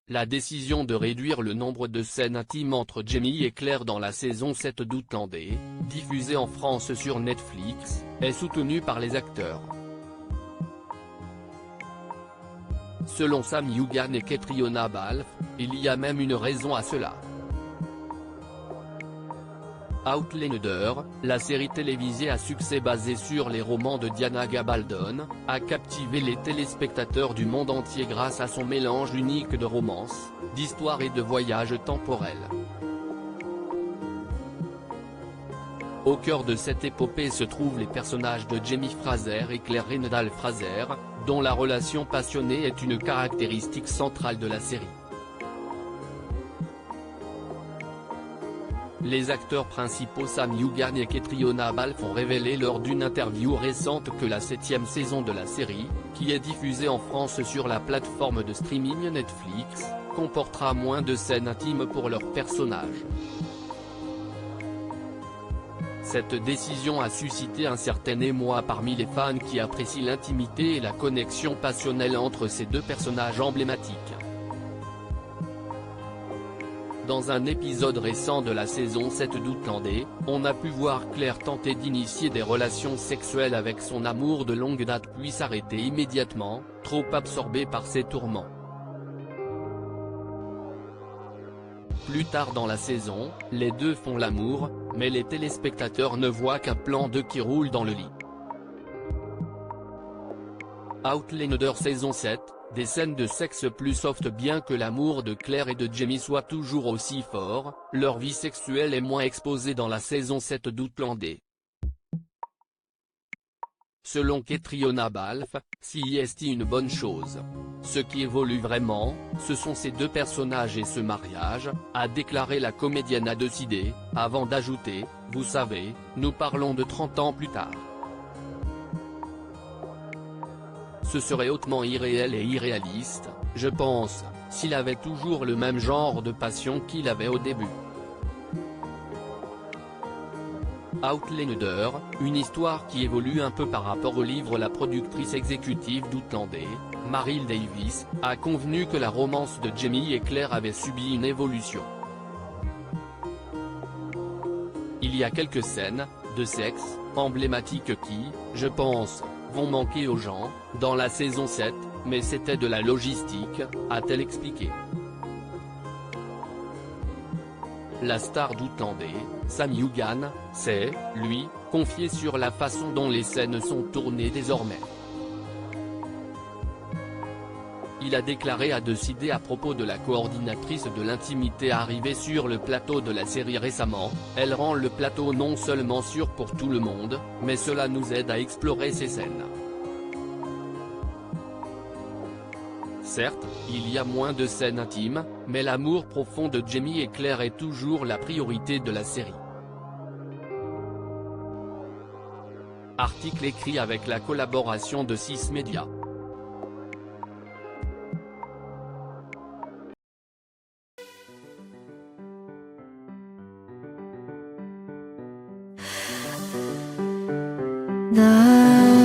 la décision de réduire le nombre de scènes intimes entre Jamie et Claire dans la saison 7 d'Outlandais, diffusée en France sur Netflix, est soutenue par les acteurs. Selon Sam Eughan et Catriona Balfe, il y a même une raison à cela. Outlander, la série télévisée à succès basée sur les romans de Diana Gabaldon, a captivé les téléspectateurs du monde entier grâce à son mélange unique de romance, d'histoire et de voyage temporel. Au cœur de cette épopée se trouvent les personnages de Jamie Fraser et Claire Rendall Fraser, dont la relation passionnée est une caractéristique centrale de la série. Les acteurs principaux Sam Eughan et Catriona Balfe ont révélé lors d'une interview récente que la 7e saison de la série, qui est diffusée en France sur la plateforme de streaming Netflix, comportera moins de scènes intimes pour leurs personnages. Cette décision a suscité un certain émoi parmi les fans qui apprécient l'intimité et la connexion passionnelle entre ces deux personnages emblématiques. Dans un épisode récent de la saison 7 d'Outlandais, on a pu voir Claire tenter d'initier des relations sexuelles avec son amour de longue date puis s'arrêter immédiatement, trop absorbée par ses tourments. Plus tard dans la saison, les deux font l'amour, mais les téléspectateurs ne voient qu'un plan d'eux qui roule dans le lit. Outlander saison 7, des scènes de sexe plus soft. Bien que l'amour de Claire et de Jamie soit toujours aussi fort, leur vie sexuelle est moins exposée dans la saison 7 d'Outlandais. Selon Catriona Balfe, si est une bonne chose. Ce qui évolue vraiment, ce sont ces deux personnages et ce mariage, a déclaré la comédienne à décider, avant d'ajouter, vous savez, nous parlons de 30 ans plus tard. Ce serait hautement irréel et irréaliste, je pense, s'il avait toujours le même genre de passion qu'il avait au début. Outlander, une histoire qui évolue un peu par rapport au livre. La productrice exécutive d'Outlandais, Meryl Davis, a convenu que la romance de Jamie et Claire avait subi une évolution. Il y a quelques scènes, de sexe, emblématiques qui, je pense, vont manquer aux gens, dans la saison 7, mais c'était de la logistique, a-t-elle expliqué. La star d'Outlandais, Sam Eughan, s'est, lui, confié sur la façon dont les scènes sont tournées désormais. Il a déclaré à décider à propos de la coordinatrice de l'intimité arrivée sur le plateau de la série récemment, elle rend le plateau non seulement sûr pour tout le monde, mais cela nous aide à explorer ces scènes. Certes, il y a moins de scènes intimes, mais l'amour profond de Jamie et Claire est toujours la priorité de la série. Article écrit avec la collaboration de 6 médias. 나